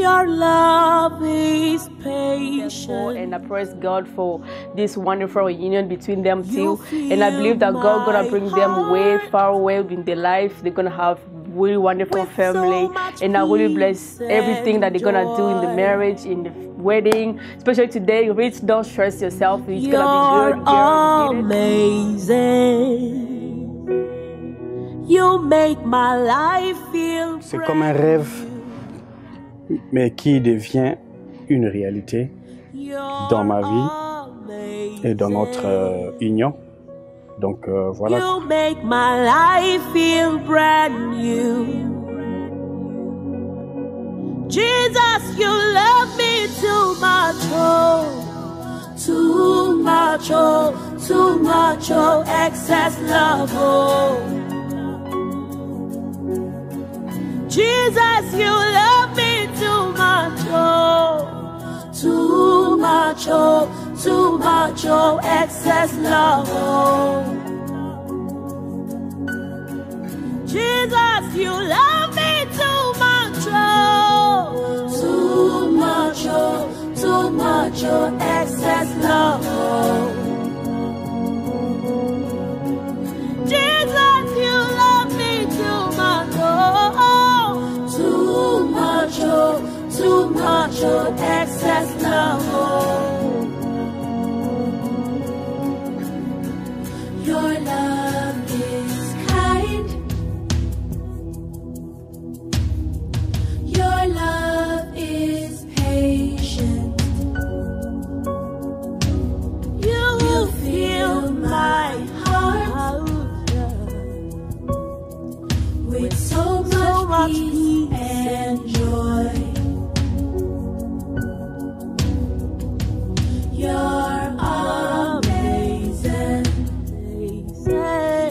Your love is patient. And I praise God for this wonderful union between them two. And I believe that God gonna bring them way far away in their life. They're gonna have really wonderful family. And I really bless everything that they're gonna do in the marriage, in the wedding. Especially today, Rich, don't stress yourself. It's gonna be good. You're amazing. You make my life feel. C'est comme un rêve, mais qui devient une réalité dans ma vie et dans notre union. Donc voilà. You make my life feel brand new. Jesus, you love me too much, oh, too much, oh, too much, oh, excess love, oh. Jesus, you love me too much, oh, too much, oh, too much, oh, excess love, oh. Jesus, you love me too much, oh, too much, oh, too much, oh, excess love, oh. Jesus, you love me too much, oh, too much, oh, too much, oh, excess love, oh. Your love is kind. Your love is patient. You fill my heart with so much peace and joy. You're amazing.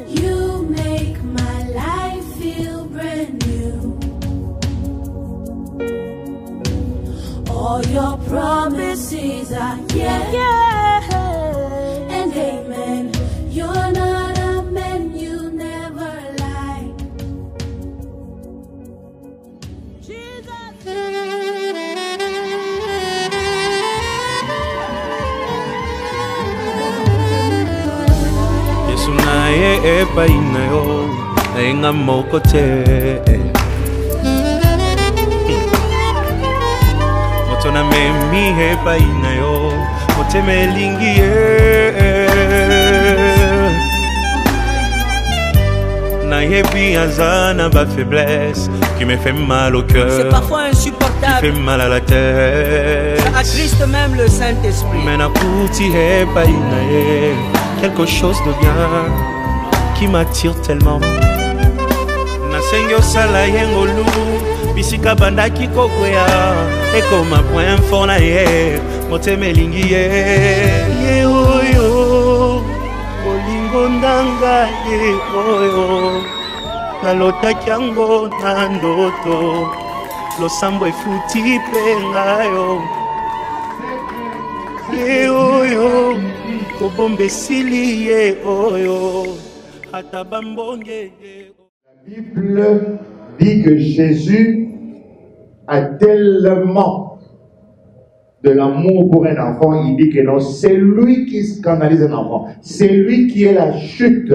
You make my life feel brand new. All your promises are yeah, and amen. You're not a man, you never lie. Yesu naye epai na yo nainga moko te moto na memi epai na yo motema elingi nayebi aza na ba faiblesse qui me fait mal au cœur. C'est parfois insupportable. Qui fait mal à la tête. Ça attriste même le Saint-Esprit. Mais nakuti epai na ye quelque chose de bien qui m'attire tellement. Nasengi osala yengolu bisika bandaki kokwea ekoma point fort na ye motema elingi ye oyo olingo ndanga ye oyo nalotaki yango na ndoto losambo efuti mpe ngayo ye oyo kobomba esili ye oyo ata bambonge. La Bible dit que Jésus a tellement de l'amour pour un enfant, il dit que non, c'est lui qui scandalise un enfant, c'est lui qui est la chute,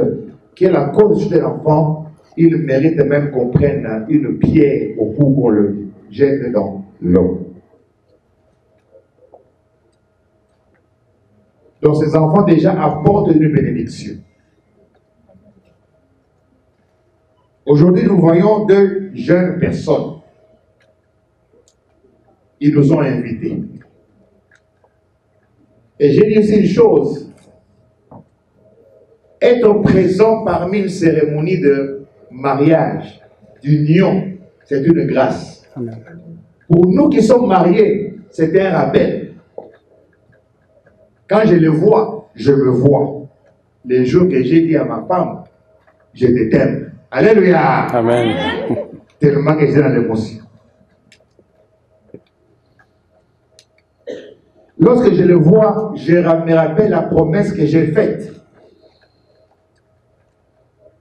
qui est la cause de chute d'un enfant. Il mérite même qu'on prenne une pierre au bout qu'on le jette dans l'eau. Donc ces enfants déjà apportent une bénédiction. Aujourd'hui, nous voyons deux jeunes personnes. Ils nous ont invités. Et j'ai dit aussi une chose. Être présent parmi une cérémonie de mariage, d'union, c'est une grâce. Pour nous qui sommes mariés, c'est un rappel. Quand je le vois, je me vois. Les jours que j'ai dit à ma femme, je t'aime. Alléluia. Amen. Tellement que j'étais dans l'émotion. Lorsque je le vois, je me rappelle la promesse que j'ai faite.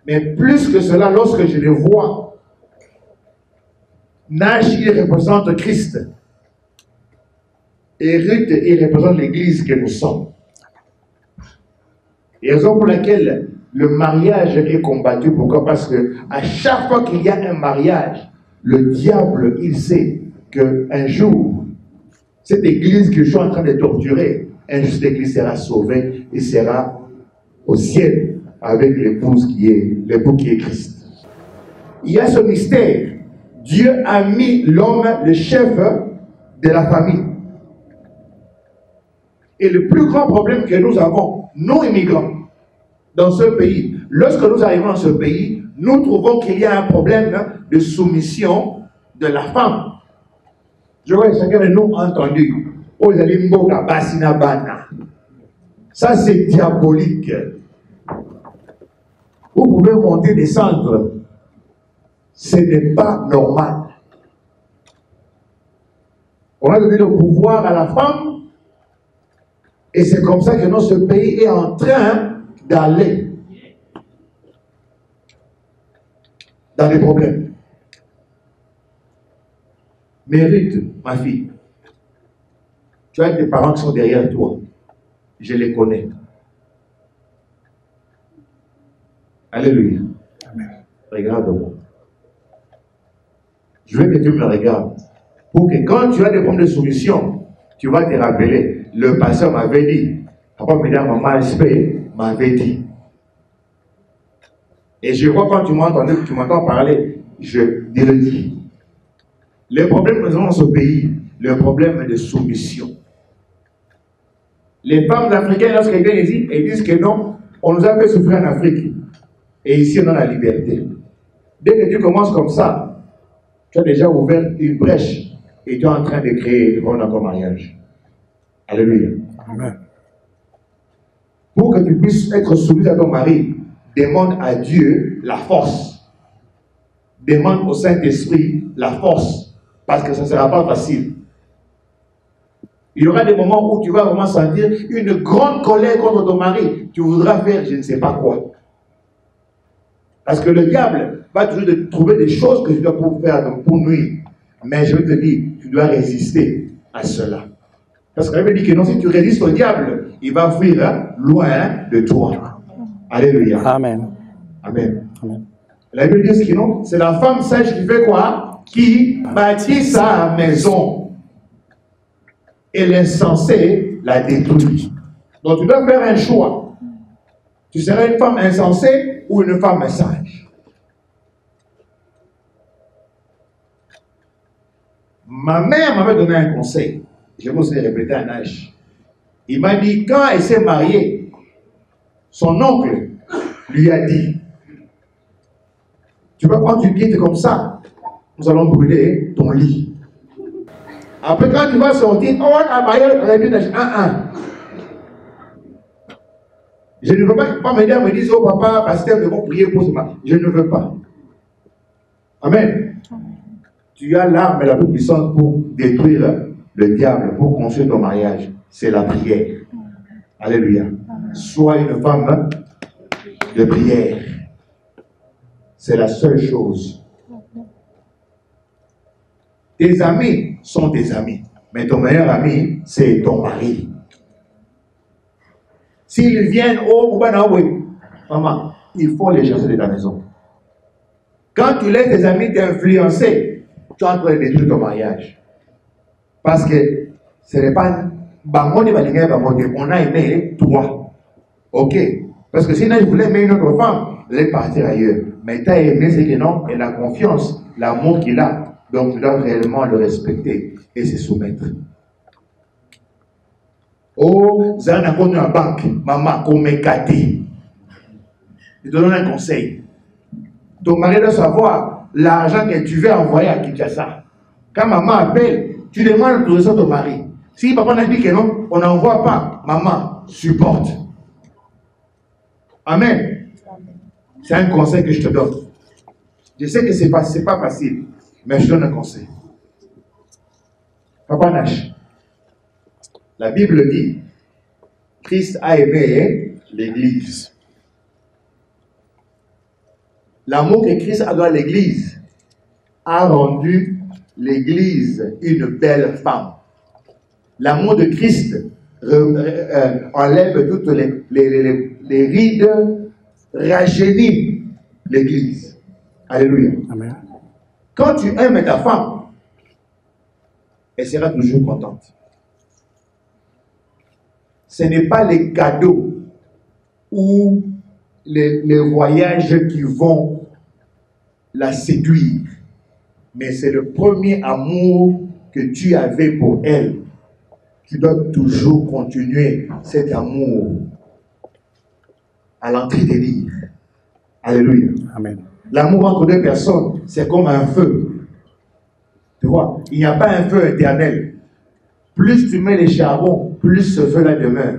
Mais plus que cela, lorsque je le vois, Nash, il représente Christ. Et Ruth, il représente l'église que nous sommes. Et raison pour laquelle le mariage est combattu. Pourquoi? Parce que à chaque fois qu'il y a un mariage, le diable, il sait qu'un jour, cette église que je suis en train de torturer, un jour cette église sera sauvée et sera au ciel avec l'époux qui est Christ. Il y a ce mystère. Dieu a mis l'homme, le chef de la famille. Et le plus grand problème que nous avons, nous immigrants, dans ce pays, lorsque nous arrivons dans ce pays, nous trouvons qu'il y a un problème de soumission de la femme. Je vois chacun de nous entendu. Ça, c'est diabolique. Vous pouvez monter, descendre. Ce n'est pas normal. On a donné le pouvoir à la femme. Et c'est comme ça que notre pays est en train d'aller dans les problèmes. Mérite, ma fille. Tu as des parents qui sont derrière toi. Je les connais. Alléluia. Amen. Regarde-moi. Je veux que tu me regardes. Pour que quand tu as des problèmes de soumission, tu vas te rappeler. Le pasteur m'avait dit, papa, mesdames, maman, SP m'avait dit. Et je vois quand tu m'entends parler, je le dis. Le problème que nous avons dans ce pays, le problème de soumission. Les femmes africaines, lorsqu'elles viennent ici, elles disent que non, on nous a fait souffrir en Afrique. Et ici, on a la liberté. Dès que tu commences comme ça, tu as déjà ouvert une brèche et tu es en train de créer le monde dans ton mariage. Alléluia. Amen. Pour que tu puisses être soumis à ton mari, demande à Dieu la force. Demande au Saint-Esprit la force. Parce que ça ne sera pas facile. Il y aura des moments où tu vas vraiment sentir une grande colère contre ton mari. Tu voudras faire je ne sais pas quoi. Parce que le diable va toujours trouver des choses que tu dois pouvoir faire pour nuire. Mais je te dis, tu dois résister à cela. Parce que la Bible dit que non, si tu résistes au diable, il va fuir loin de toi. Alléluia. Amen. Amen. Amen. La Bible dit que non, c'est la femme sage qui fait quoi? Qui bâtit sa maison. Et l'insensé la détruit. Donc tu dois faire un choix. Tu seras une femme insensée ou une femme sage. Ma mère m'avait donné un conseil. Je vais vous répéter un âge. Il m'a dit, quand elle s'est mariée, son oncle lui a dit, tu vois, quand tu quittes comme ça, nous allons brûler ton lit. Après, quand tu vas sortir, oh, la mariée, on a dit, je ne veux pas que mes mères me disent, oh papa, pasteur, nous devons prier pour ce mari. Je ne veux pas. Amen. Tu as l'arme la plus puissante pour détruire le diable, pour construire ton mariage. C'est la prière. Alléluia. Sois une femme de prière. C'est la seule chose. Tes amis sont tes amis. Mais ton meilleur ami, c'est ton mari. S'ils viennent au maman, il faut les chasser de ta maison. Quand tu laisses tes amis t'influencer, tu es en train de détruire ton mariage. Parce que ce n'est pas on a aimé toi. Ok. Parce que sinon je voulais aimer une autre femme, je vais partir ailleurs. Mais tu as aimé, c'est que non, et la confiance, l'amour qu'il a. Donc tu dois réellement le respecter et se soumettre. Oh, Zana connu en banque, maman, comme Kati. Je te donne un conseil. Ton mari doit savoir l'argent que tu veux envoyer à Kinshasa. Quand maman appelle, tu demandes l'autorisation à ton mari. Si papa n'a dit que non, on n'envoie pas. Maman, supporte. Amen. C'est un conseil que je te donne. Je sais que ce n'est pas facile, mais je donne un conseil. Papa Nash, la Bible dit, Christ a aimé l'Église. L'amour que Christ a dans l'Église a rendu l'Église une belle femme. L'amour de Christ enlève toutes les rides, rajeunit l'Église. Alléluia. Amen. Quand tu aimes ta femme, elle sera toujours contente. Ce n'est pas les cadeaux ou les voyages qui vont la séduire, mais c'est le premier amour que tu avais pour elle. Tu dois toujours continuer cet amour à l'entrée des livres. Alléluia. Amen. L'amour entre deux personnes, c'est comme un feu. Tu vois, il n'y a pas un feu éternel. Plus tu mets les charbons, plus ce feu-là demeure.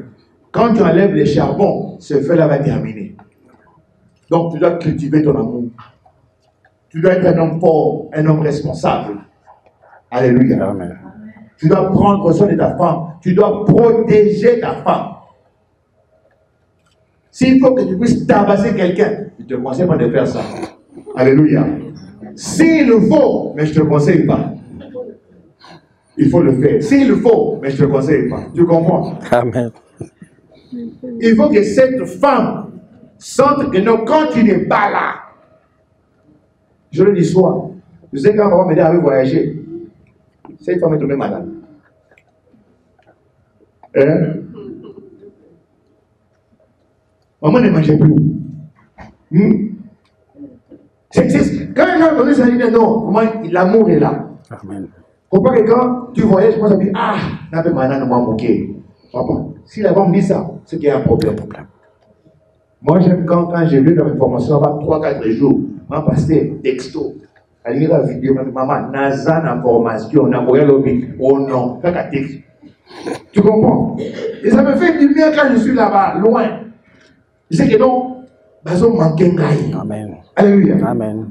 Quand tu enlèves les charbons, ce feu-là va terminer. Donc tu dois cultiver ton amour. Tu dois être un homme fort, un homme responsable. Alléluia. Amen. Tu dois prendre soin de ta femme. Tu dois protéger ta femme. S'il faut que tu puisses tabasser quelqu'un, je ne te conseille pas de faire ça. Alléluia. S'il le faut, mais je ne te conseille pas. Il faut le faire. S'il le faut, mais je ne te conseille pas. Tu comprends? Amen. Il faut que cette femme sente que non, quand tu n'es pas là, je le dis soir, je sais quand maman m'aider à voyager, cette femme est tombée malade. Hein? Maman ne mangeait plus. Quand les gens ont ça, ils disent non, l'amour est là. Amen. Faut pas que quand tu voyages, moi ça dit ah, n'a pas maintenant moi moquer. Papa, si la femme dit ça, c'est qu'il y a un problème. Moi j'aime quand j'ai vu dans mes formations, 3-4 jours, ma pasteur, texto, à lire la vidéo, maman, naza na formation, on a envoyé l'objet, oh non, ça qu'a texte. Tu comprends? Et ça me fait du bien quand je suis là-bas, loin. Je sais que non, bazo manquer. Amen. Alléluia. Amen.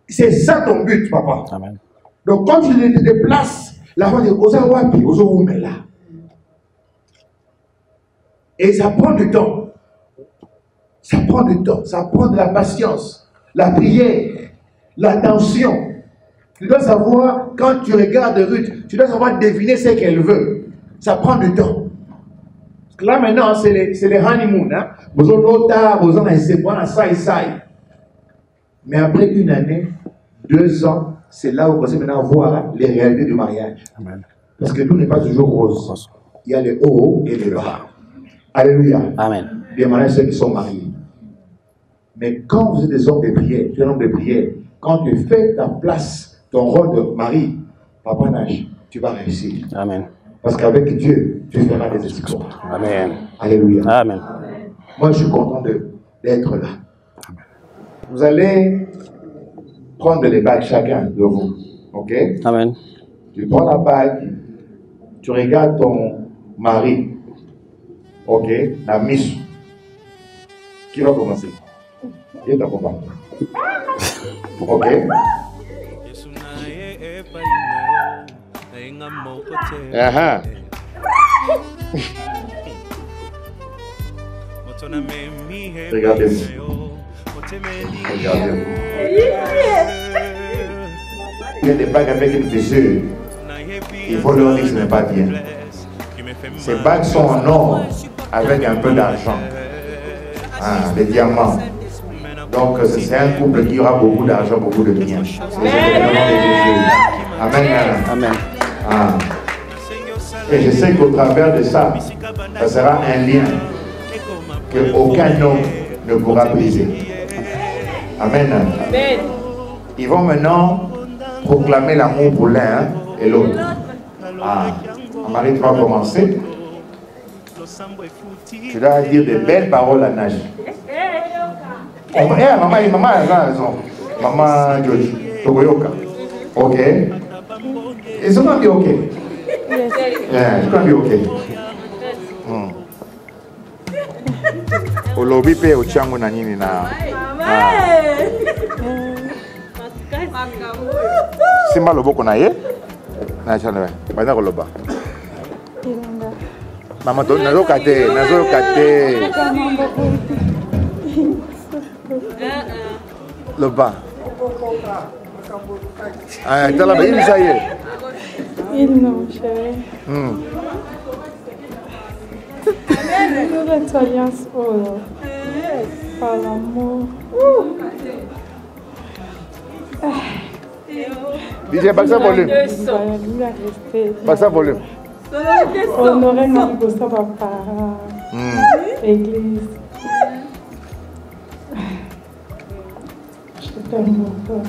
C'est ça ton but, papa. Amen. Donc quand tu te déplaces, la femme dit, osa wapi, osa là. Et ça prend du temps. Ça prend du temps. Ça prend de la patience, la prière, l'attention. Tu dois savoir, quand tu regardes Ruth, tu dois savoir deviner ce qu'elle veut. Ça prend du temps. Parce que là maintenant, c'est les honeymoon. Hein? Vous en mais après une année, 2 ans, c'est là où vous commencez maintenant à voir les réalités du mariage. Amen. Parce que tout n'est pas toujours rose. Il y a les hauts et les bas. Alléluia. Amen. Bien mariés ceux qui sont mariés. Mais quand vous êtes des hommes de prière, tu es un homme de prière, quand tu fais ta place, ton rôle de mari, papa nage, tu vas réussir. Amen. Parce qu'avec Dieu, tu feras des exploits. Amen. Alléluia. Amen. Moi, je suis content d'être là. Vous allez prendre les bagues chacun de vous. Ok? Amen. Tu prends la bague, tu regardes ton mari. Ok? La mise. Qui va commencer? Qui est accompagné? Ok? Regardez-vous. Regardez-vous. Il y a des bagues avec une fissure. Il faut leur dire que ce n'est pas bien. Ces bagues sont en or avec un peu d'argent. Ah, des diamants. Donc c'est un couple qui aura beaucoup d'argent, beaucoup de biens. Amen. Amen. Ah. Et je sais qu'au travers de ça, ça sera un lien que aucun homme ne pourra briser. Amen. Amen. Ils vont maintenant proclamer l'amour pour l'un et l'autre. Ah, Marie, tu vas commencer. Tu dois dire de belles paroles à Nage. Maman a raison. Maman Joji, Togoyoka. Ok. Ils ont dit ok. Yeah, it's going to be okay. Olobi pe ochango na nini na. Simba loboko na ye. Na chana. Bana koloba. Mama to nazo kate. Loba. Ah, tala ba ini saya. Non, chérie. Notre alliance, par l'amour. DJ, passe ça volume. Passe ça volume. Honorer notre papa. Église. Je t'aime beaucoup.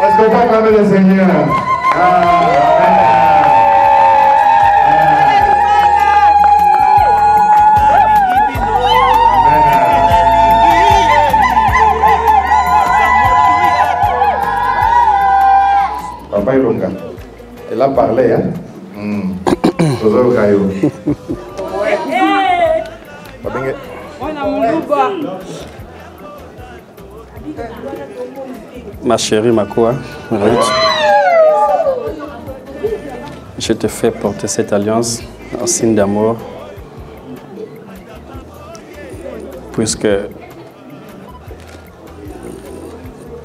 Est-ce qu'on peut acclamer le Seigneur? Papa Ilonga, elle a parlé, hein? Ma chérie Makoa, Ruth, je te fais porter cette alliance en signe d'amour, puisque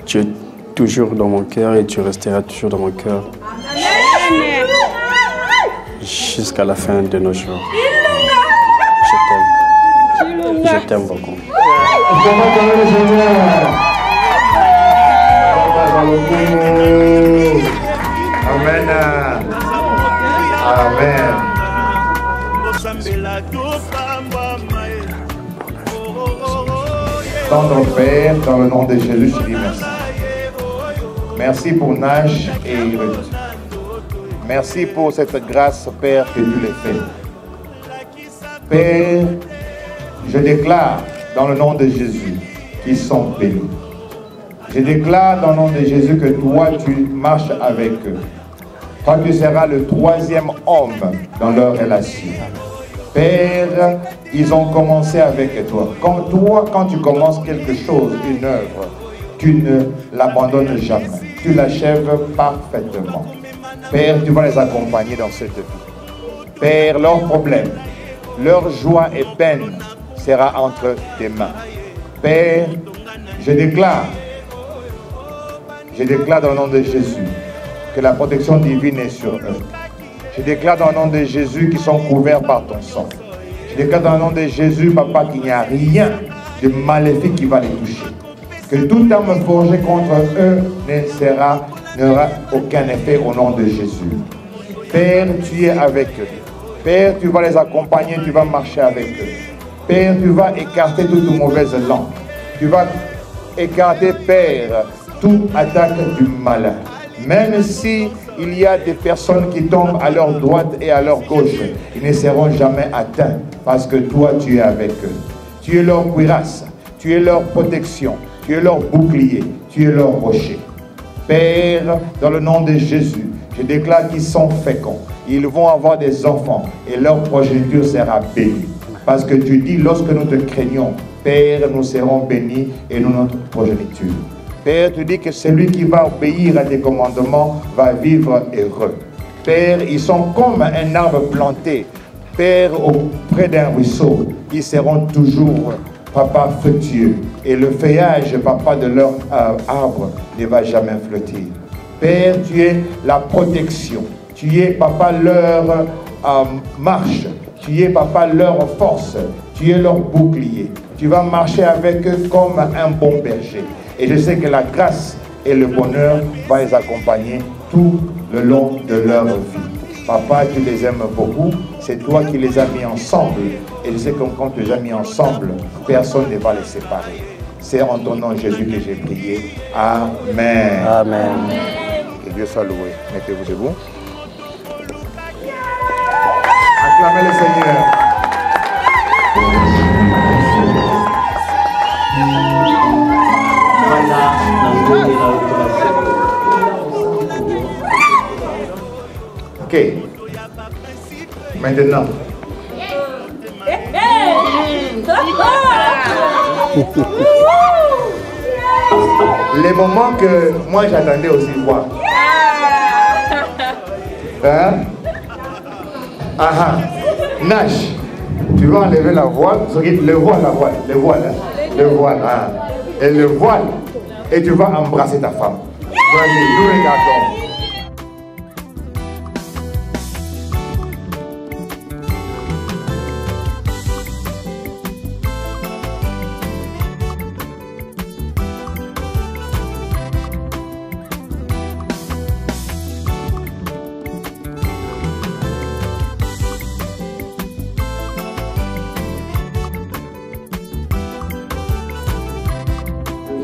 tu es toujours dans mon cœur et tu resteras toujours dans mon cœur jusqu'à la fin de nos jours. Je t'aime beaucoup. Amen. Amen. Tendre Père, dans le nom de Jésus, je dis merci. Merci pour Nash et Ruth. Merci pour cette grâce, Père, que tu les fais. Père, je déclare dans le nom de Jésus qu'ils sont bénis. Je déclare dans le nom de Jésus que toi, tu marches avec eux. Toi, tu seras le troisième homme dans leur relation. Père, ils ont commencé avec toi. Comme toi, quand tu commences quelque chose, une œuvre, tu ne l'abandonnes jamais. Tu l'achèves parfaitement. Père, tu vas les accompagner dans cette vie. Père, leurs problèmes, leur joie et peine sera entre tes mains. Père, je déclare dans le nom de Jésus que la protection divine est sur eux. Je déclare dans le nom de Jésus qu'ils sont couverts par ton sang. Je déclare dans le nom de Jésus, Papa, qu'il n'y a rien de maléfique qui va les toucher. Que toute arme forgée contre eux n'aura aucun effet au nom de Jésus. Père, tu es avec eux. Père, tu vas les accompagner, tu vas marcher avec eux. Père, tu vas écarter toute mauvaise langue. Tu vas écarter, Père, toute attaque du malin. Même si il y a des personnes qui tombent à leur droite et à leur gauche, ils ne seront jamais atteints parce que toi, tu es avec eux. Tu es leur cuirasse, tu es leur protection, tu es leur bouclier, tu es leur rocher. Père, dans le nom de Jésus, je déclare qu'ils sont féconds. Ils vont avoir des enfants et leur progéniture sera bénie. Parce que tu dis, lorsque nous te craignons, Père, nous serons bénis et nous notre progéniture. Père, tu dis que celui qui va obéir à tes commandements va vivre heureux. Père, ils sont comme un arbre planté. Père, auprès d'un ruisseau, ils seront toujours, Papa, fructueux. Et le feuillage, Papa, de leur arbre ne va jamais flottir. Père, tu es la protection. Tu es, Papa, leur marche. Tu es, Papa, leur force. Tu es leur bouclier. Tu vas marcher avec eux comme un bon berger. Et je sais que la grâce et le bonheur vont les accompagner tout le long de leur vie. Papa, tu les aimes beaucoup. C'est toi qui les as mis ensemble. Et je sais que quand tu les as mis ensemble, personne ne va les séparer. C'est en ton nom, Jésus, que j'ai prié. Amen. Amen. Que Dieu soit loué. Mettez-vous debout. Acclamez le Seigneur. Ok. Maintenant. Les moments que moi j'attendais aussi voir. Hein? Nash, tu vas enlever la voile, le voile, hein. Et le voile, et tu vas embrasser ta femme. Vas-y, nous regardons.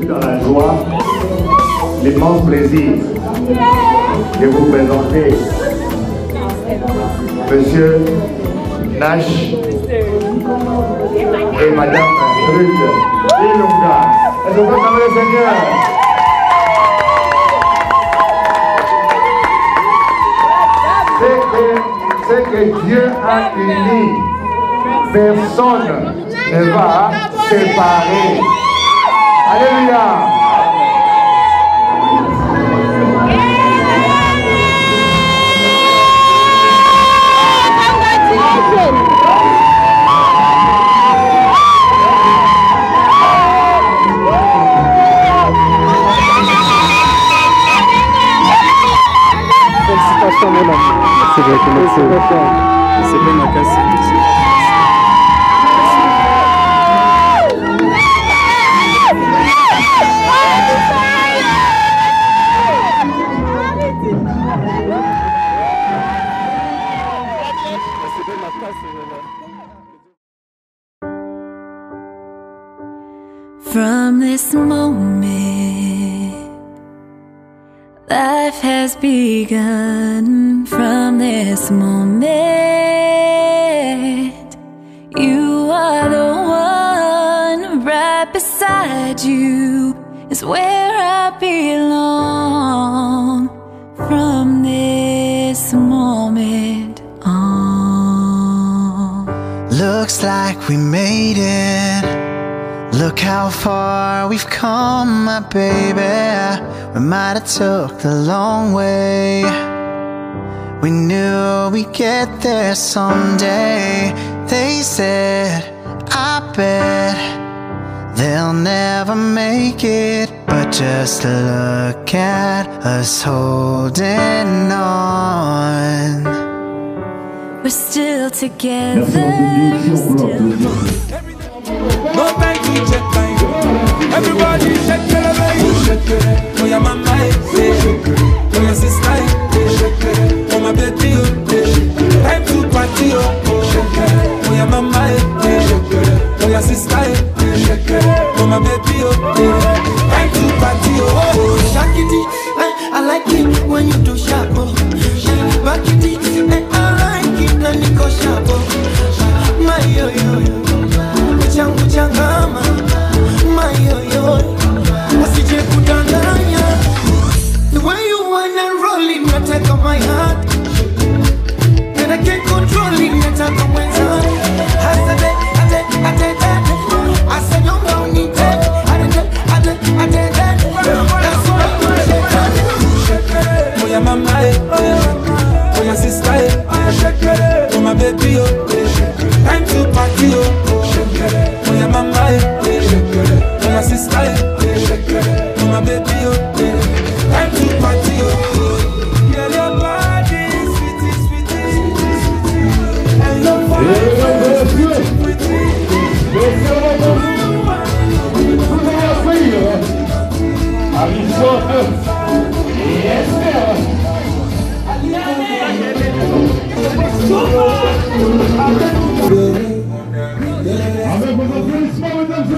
Dans la joie, l'immense plaisir de vous présenter Monsieur Nash et Madame Ruth Ilunga. Est-ce que vous acclamez le Seigneur? Ce que Dieu a uni, personne ne va séparer. Alléluia. Félicitations mon ami. C'est vrai que c'est bien ma casse. From this moment, life has begun. From this moment, you are the one. Right beside you is where I belong. From this moment on. Looks like we made it. Look how far we've come, my baby. We might have took the long way. We knew we'd get there someday. They said, I bet they'll never make it. But just look at us holding on. We're still together. No time to check time. Everybody shake it, shake it. Oh yeah, mama, shake it. Oh yeah, sister, shake it. Oh my baby, time to party, shake it. Oh yeah, mama, shake it. Oh yeah, sister, shake it. Oh my baby, time to party, shake it. I like it when you do sharp, back it, I like it when you go sharp, my yo yo yo. Changama, mayoyo, wasije kudanganya. The way you wanna roll it, not take on my heart. And I can't control it, not take on my heart. I said, you don't need that. I did that. That's what I'm doing. Oh yeah, mama, oh yeah, sister, oh my baby, time to party, oh yeah, mama, oh yeah, sister, oh my baby, time to party, yeah, your body, sweetie, sweetie, and your body, Avec vos applaudissements, mesdames et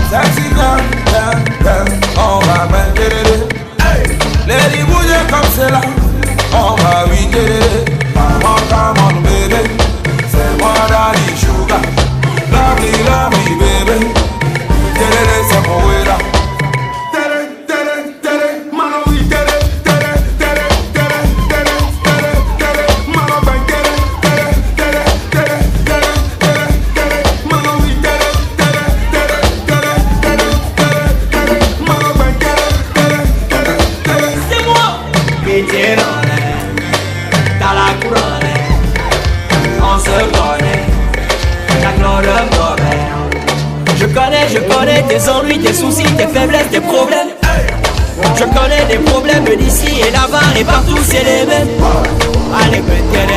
Sexy girl, girl, girl, oh my man, hey. connais tes ennuis, tes soucis, tes faiblesses, tes problèmes. Je connais des problèmes d'ici et là-bas et partout c'est les mêmes. Allez, peut-être.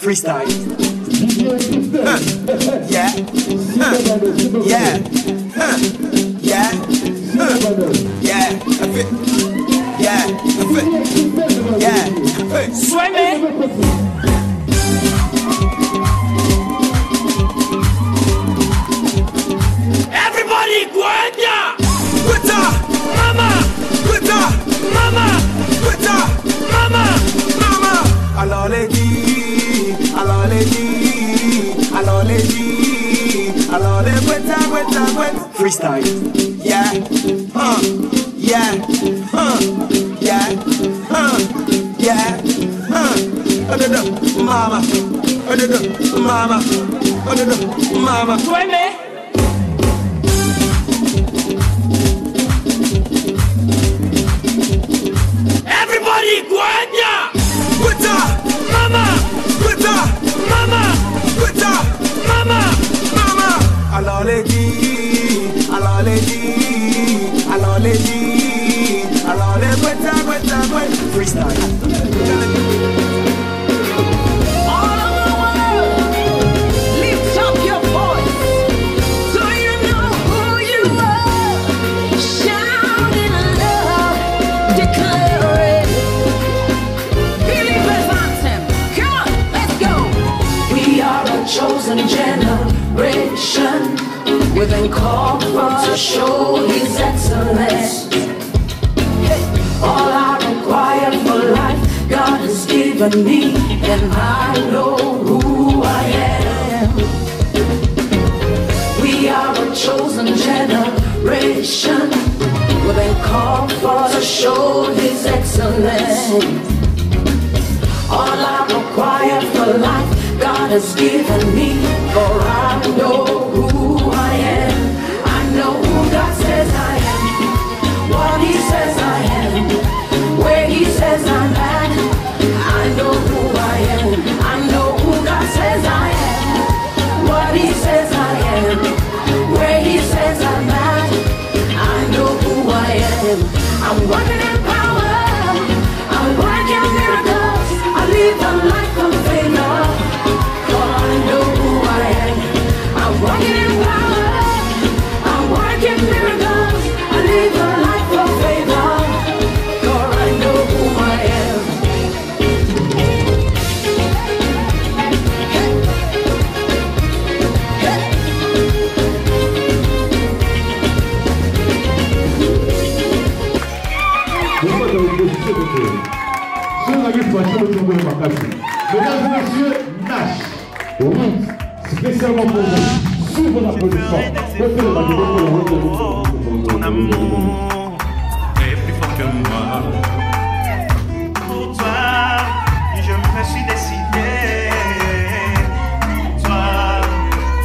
Freestyle. Yeah. Yeah. Yeah. Yeah. Yeah. Yeah. Sueme. Everybody, Guanya! Guita! Mama! Guita! Mama! Guita! Mama! Mama! Alors les dit, alors les dit, alors les dit, alors les Guita, Guita, Guita. Freestyle. Yeah. Yeah. Yeah. Yeah. Mama. Mama. Mama. Sueme. Everybody, Guanya! Guita! Mama! Guita! Mama! Guita! Mama! Mama! Alors les dit, alors les dit, alors les dit, alors les Guita, Guita, Guita. Freestyle. We've been called for to show His excellence. All I require for life, God has given me, and I know who I am. We are a chosen generation. We've been called for to show His excellence. All I require for life, God has given me, for I know who I am. I know who God says I am, what He says I am, where He says I'm at. I know who I am. I know who God says I am, what He says I am, where He says I'm at. I know who I am. I'm working in power, I'm working miracles. I live a life of favor, for I know who I am. I'm working in power, I'm working miracles. I live a life of favor, for I know who I am. Mesdames et messieurs, Nash, oui, spécialement pour vous, sous vos applaudissements. Ton amour est plus fort que moi. Pour toi, je me suis décidé. Pour toi,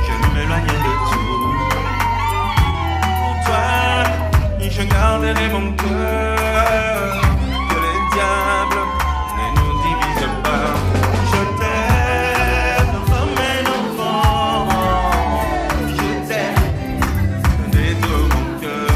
je m'éloigne de tout. Pour toi, je garderai mon cœur. Que les diables ne nous divisent pas. Je t'aime comme un enfant. Je t'aime de tout mon cœur.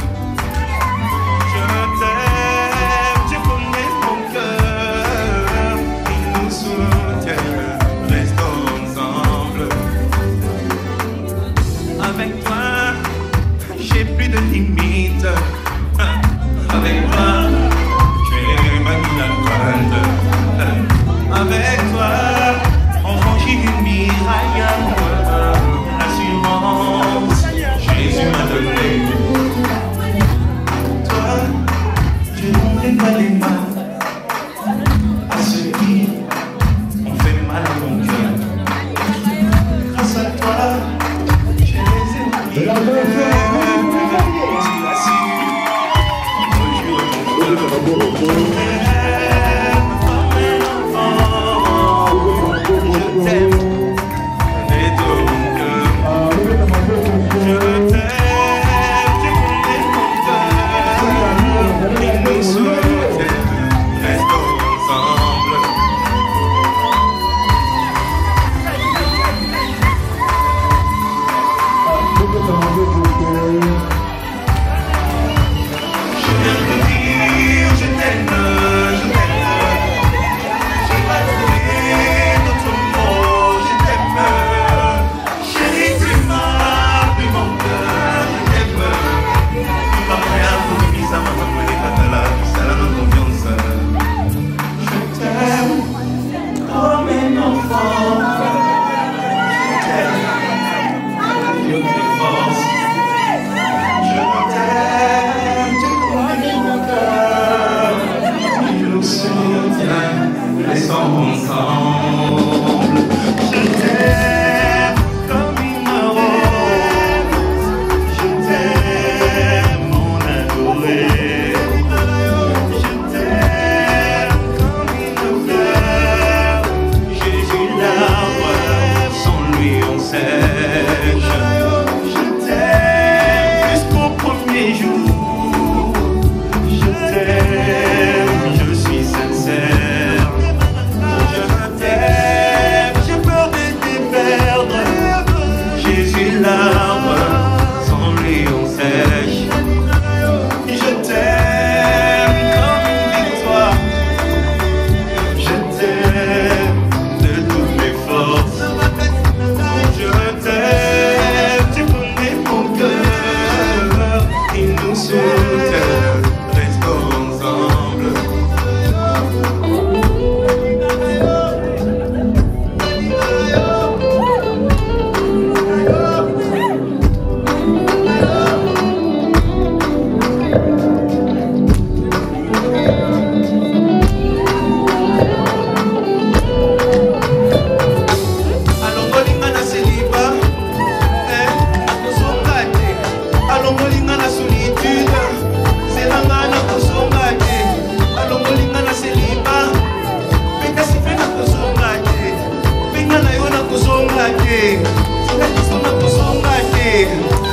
te Fina biso na kozonga te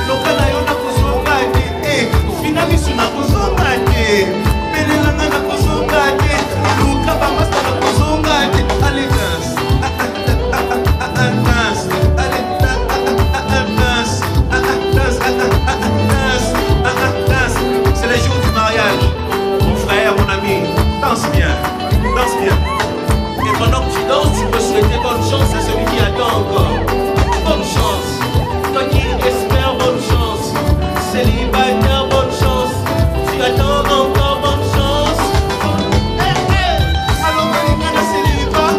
Loka na yo na kozonga te Fina biso na kozonga te Belelanga na kozonga te Luka bamasta na kozonga te Allez danse Danse Allez danse Danse C'est les jours du mariage Mon frère, mon ami Danse bien Et pendant que tu danses, tu peux souhaiter bonne chance à celui qui attend encore. Bonne chance. Toi qui espères bonne chance. Célibataire, bonne chance. Tu attends encore bonne chance. Allô, Malingana célibat.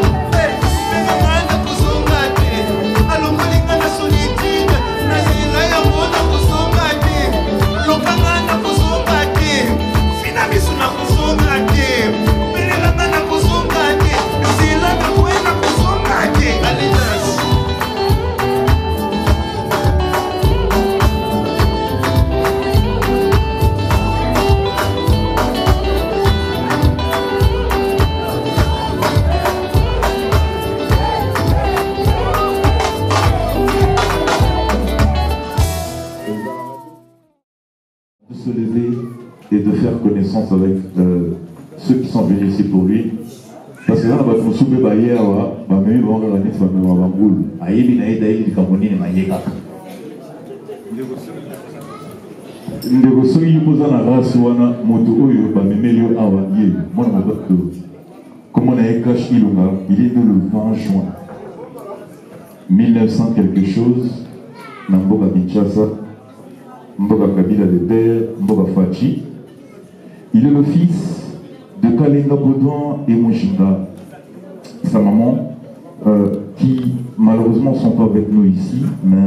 Malingana kozongate. Allô, Malingana solitude. Nazila yango na kozongate. Lokangana kozongate. Finabisu na kozongate. Belelangana kozongate. Zila na kwena kozongate. Allez danse. De se lever et de faire connaissance avec ceux qui sont venus ici pour lui. Parce que là, on va se souper hier, on va même voir la nette, on va voir boule. Aïe, il y a des Camerounais, il y a ndeko soki poza na race wana moto oyo bamemeli yo awa ye mwana mobato comment on a Cash Ilunga, il est né le 20 juin 1900 quelque chose na mboka Kinshasa mboka Kabila de Père mboka Fachi. Il est le fils de Kalenga Baudouin et Mouchinga, sa maman, qui malheureusement ne sont pas avec nous ici, mais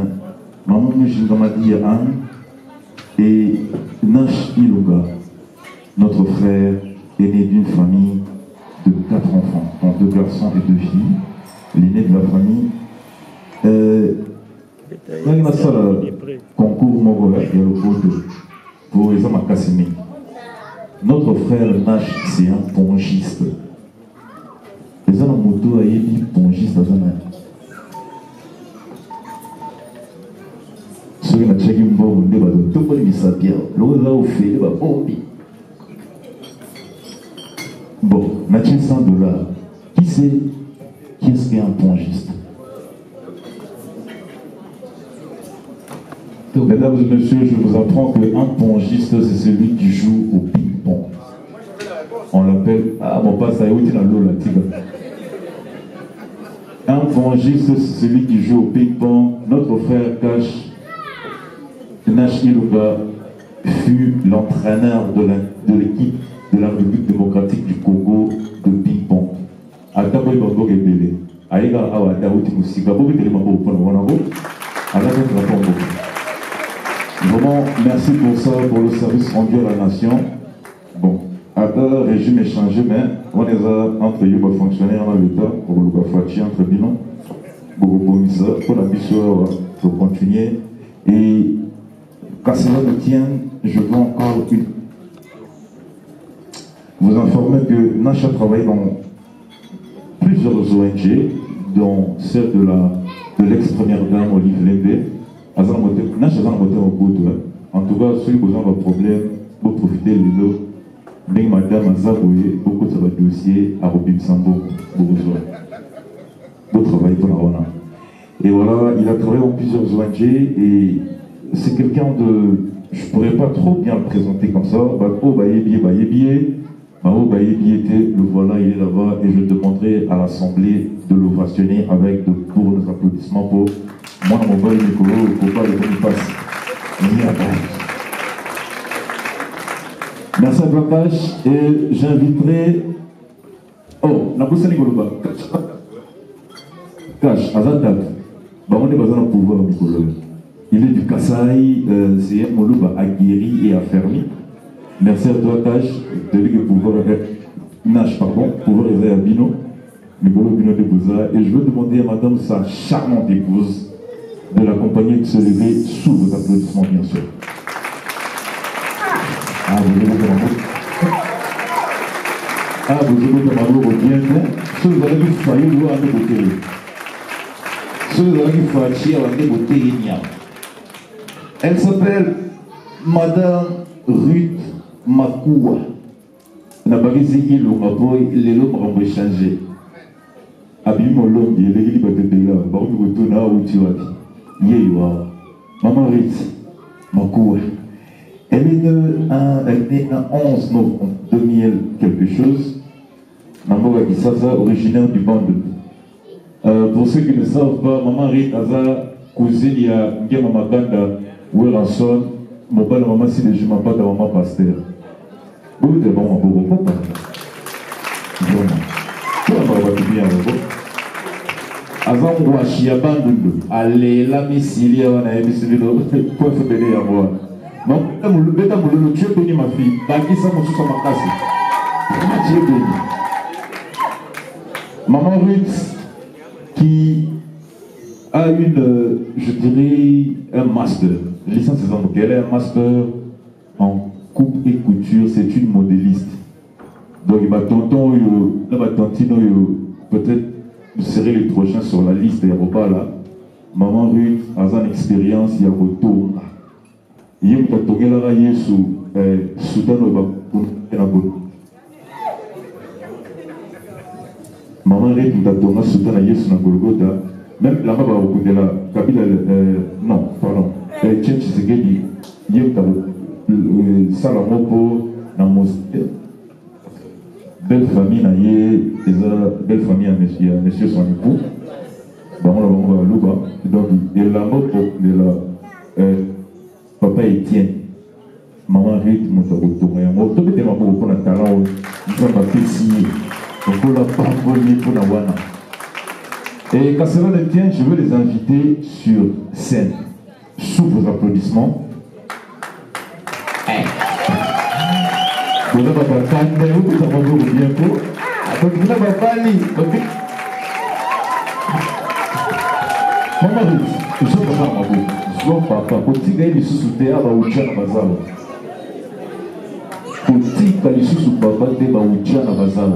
maman Mouchinga m'a dit Anne et Nash Ilunga, notre frère, est né d'une famille de 4 enfants, donc 2 garçons et 2 filles, l'aîné de la famille. Quand il a ça, le concours Mogola, il y a le photo pour les hommes à Kassemi. Notre frère Nash, c'est un pongiste. Les hommes à moto, il y a pongiste dans un an. Ceux qui ont checké un bon, ils ont tout le monde s'appelle. L'autre là, au fait, il va bomber. Bon, maintenant $100. Qui c'est? Qui est-ce qui est un pongiste? Mesdames et messieurs, je vous apprends qu'un pongiste, c'est celui qui joue au ping-pong. On l'appelle... Ah, mon père, ça y est, dans l'eau, là, tigre. Un pongiste, c'est celui qui joue au ping-pong. Notre frère Cash Nash Ilunga fut l'entraîneur de l'équipe de la République démocratique du Congo de ping-pong. Atabo Ibango Gebele. Aïga Awa Daouti Moussika. Bobi Telemabo Ponawanago. Alain Rapongo. Vraiment, merci pour ça, pour le service rendu à la nation. Bon, après le régime est changé, mais on les a entre eux fonctionnaires dans l'État, pour le Fachi, entre Binon, pour la mission, pour continuer. Et quand cela me tient, je veux encore vous informer que Nash a travaillé dans plusieurs ONG, dont celle de l'ex-première dame Olive Lembe. Nash a moté au bout. En tout cas, ceux qui ont un problème, pour profiter de l'eau, mais madame Azaboué, beaucoup de dossiers à Robin Sambo, pour travailler pour la Rona. Et voilà, il a travaillé dans plusieurs ONG et c'est quelqu'un de. Je ne pourrais pas trop bien le présenter comme ça. Le voilà, il est là-bas et je demanderai à l'Assemblée de l'ovationner avec de pour nos applaudissements pour moi, mon boy Nicolas, pour pas le temps passe. Merci à Blackash et j'inviterai. Oh, la bosse Nicolas. Cash, à Zadat. On est besoin de pouvoir Nicolas. Il est du Kasaï, c'est un Moluba aguerri et affermi. Merci à toi, Cash, de lui pouvoir Nash, pardon, pouvoir aider à Bino, Nicolas Bino de Bouza. Et je veux demander à madame, sa charmante épouse, de l'accompagner de se lever sous vos applaudissements, bien sûr. Ah, vous avez bien fait. Si vous avez vu, soyez loin de vos télés. Elle s'appelle Madame Ruth Makoua. Na bagisi ilo maboy lelo mrambo changer. Abimo longi legi batendela ba ko tuna uti wapi. Yewa. Maman Ruth Makoua. Elle est née un 11 novembre 2000 quelque chose. Maman Wakisasa, originaire du Bandou. Pour ceux qui ne savent pas, Maman Ruth Aza, cousine il y a Ngema Maganda, Weranson, Mobile Maman si les jumeaux pas de Maman Pasteur. Vous êtes bon, vous êtes bon. Avant de voir Chiabandu, allez la missilia, on a émis le quoi faire béné à moi. Non, le bêta le Dieu béni ma fille, Baki ça mon sous ma casse. Dieu béni. Maman Ruth qui a une, je dirais, un master, licence des elle a un master en coupe et couture, c'est une modéliste. Donc il va tonton, là va tontino, peut-être vous serez les prochains sur la liste des repas là. Maman Ruth a une expérience, il y a retour. Il y a un tournée là, il y a Soudan Maman Ruth a tourné Soudan à Yesu Golgotha. Même là-bas, au de la Kabila, non, pardon, Tchétch Segedi, il y a un Salamopo, dans la mosquée. Belle famille, belle famille à monsieur son époux. Donc, il y a la papa Etienne, maman Ruth, mon retourné. Moi, tout le monde pour le talent, il va pas signer. Donc, on l'a pas volé pour la wana. Et quand cela le tient, je veux les inviter sur scène. Sous vos applaudissements. Vous n'avez pas tardé, vous avez bien pour. Donc vous n'avez pas lu. Maman Ruth, je ne sais pas ma boue. Je ne sais pas. Quand tu es sous le théâtre, tu es en bazar. Quand tu es sous le papa, tu es en bazar.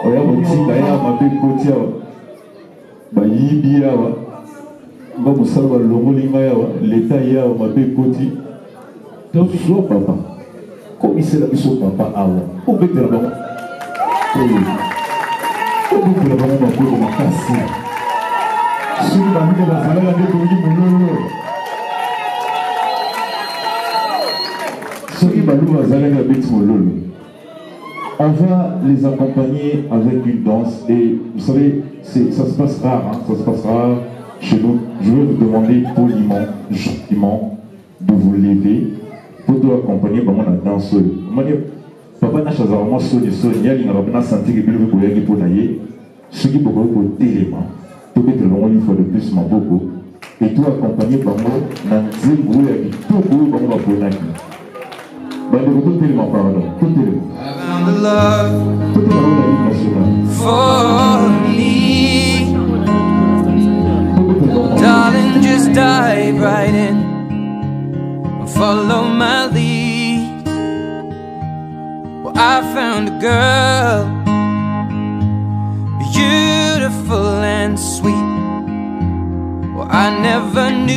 Oya botika ya mabe kotia ba yibi yawa ba musala longolinga yawa leta ya mabe koti to so papa ko isela biso papa awa o betela ba o betela ba ba ko makasi suri ba ngela ba sala de ko yi mulolo suri ba lu ba sala de bit mulolo. On va les accompagner avec une danse et vous savez, ça se passe rare, hein, ça se passe rare chez nous. Je vais vous demander poliment, gentiment, de vous lever pour te accompagner par la danse. Papa n'a pas vraiment sonné, il y a une santé qui veut vous aider pour naïe. Ce qui peut vous télément, tout est long une fois de plus, ma beaucoup. Et tout accompagné par moi, dans le bruit avec tout le monde, on va pour naïe. The love for me, darling, just dive right in and follow my lead. Well, I found a girl, beautiful and sweet. Well, I never knew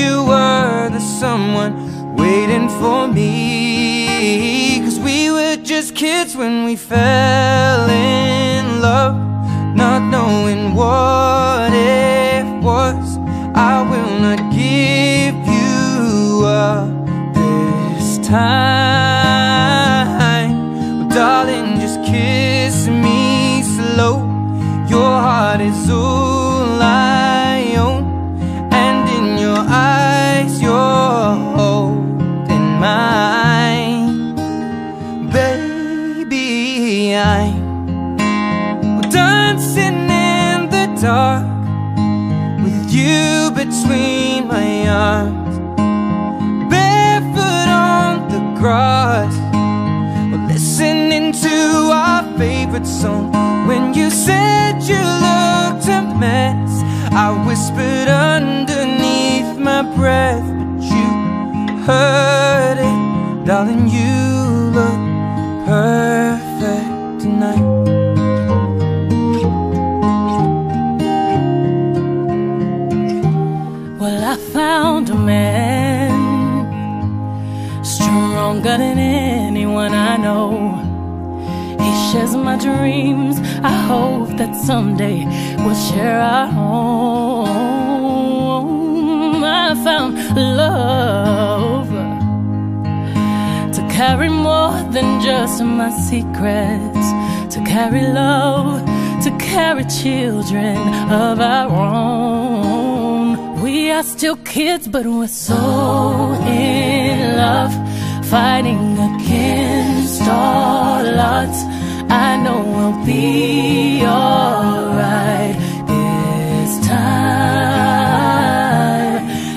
you were the someone waiting for me, 'cause we were just kids when we fell in love, not knowing what it was. I will not give you up this time. Well, darling, just kiss me slow. Your heart is all I own, and in your eyes you're holding mine. Baby, I'm dancing in the dark with you between my arms, barefoot on the grass. We're listening to our favorite song. When you said you looked a mess, I whispered underneath my breath, but you heard it. Darling, you look perfect tonight. my dreams. I hope that someday we'll share our home. I found love to carry more than just my secrets, to carry love, to carry children of our own. We are still kids, but we're so in love, fighting against all odds. I know we'll be alright this time.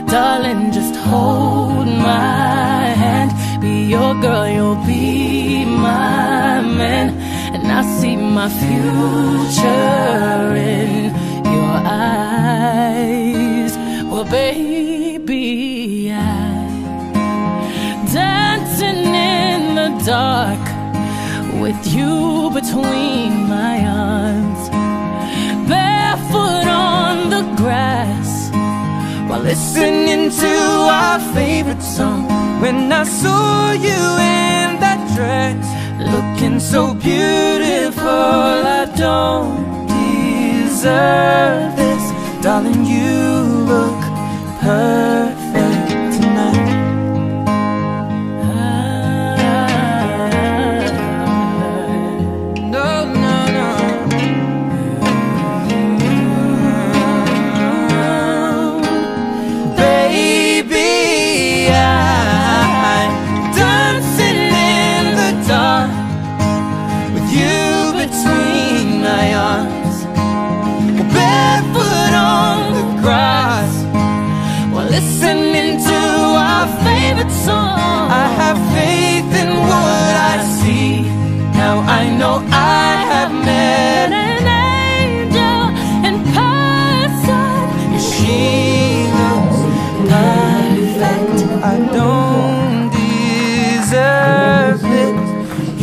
Darling, just hold my hand. Be your girl, you'll be my man. And I see my future in your eyes. Well, baby, dancing in the dark with you between my arms, barefoot on the grass while listening to our favorite song. When I saw you in that dress, looking so beautiful, I don't deserve this. Darling, you look perfect tonight. I have faith in what I see. Now I know I have met an angel in person. She looks perfect. I don't deserve it.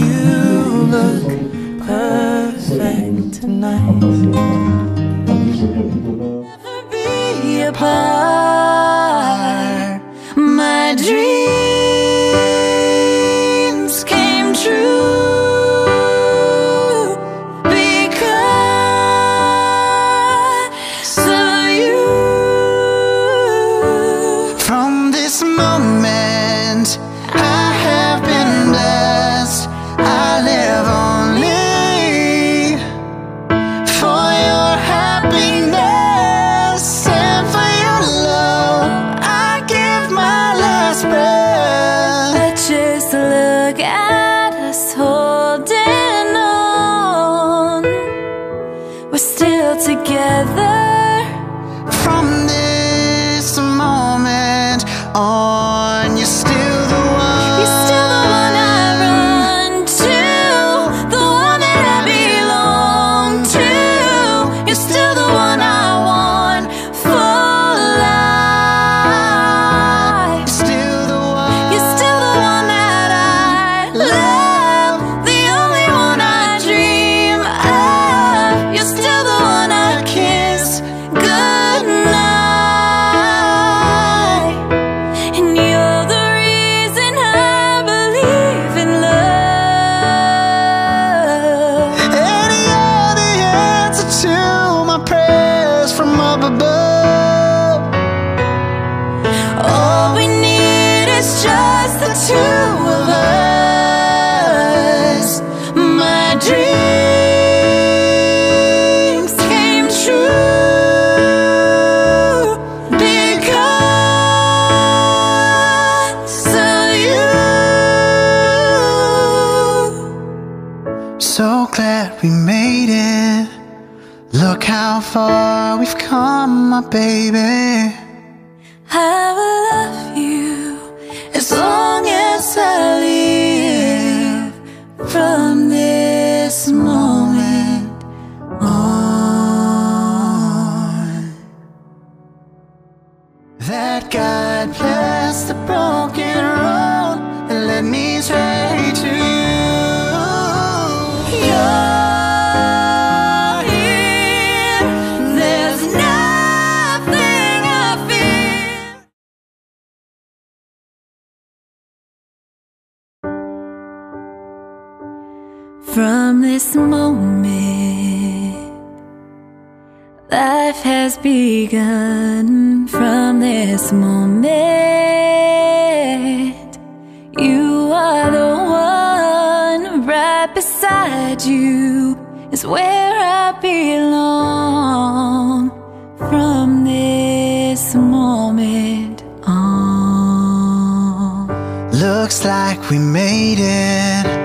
You look perfect tonight. Never be apart. My dreams came true because of you. From this moment I have been blessed. I live only for your happiness and for your love. I give my last breath. But just look at us holding on. We're still together. From this moment on, you're still the one. You're still the one I run to, the one that I belong to. You're still the one I want for life. You're still the one. You're still the one that I love, the only one I dream of. You're still the one I kiss goodnight. And you're the reason I believe in love. And you're the answer to my prayers from up above. All we need is just the two of us. My dreams came true because of you. So glad we made it. Look how far we've come, my baby. I will love you as long as I live. From this moment on, that God bless the broken road and let me say to you, you're here. There's nothing I fear. from this moment. Life has begun from this moment. You are the one, right beside you is where I belong. From this moment on. Looks like we made it.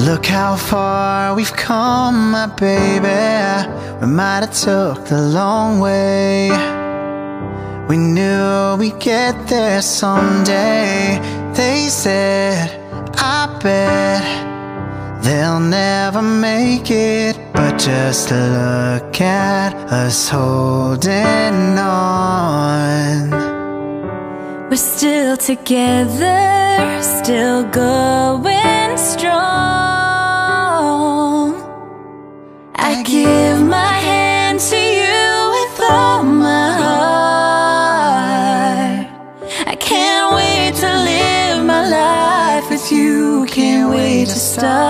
Look how far we've come, my baby. We might have took the long way. We knew we'd get there someday. They said, I bet they'll never make it. But just look at us holding on. We're still together, still going strong. I give my hand to you with all my heart. I can't wait to live my life with you. Can't wait to start.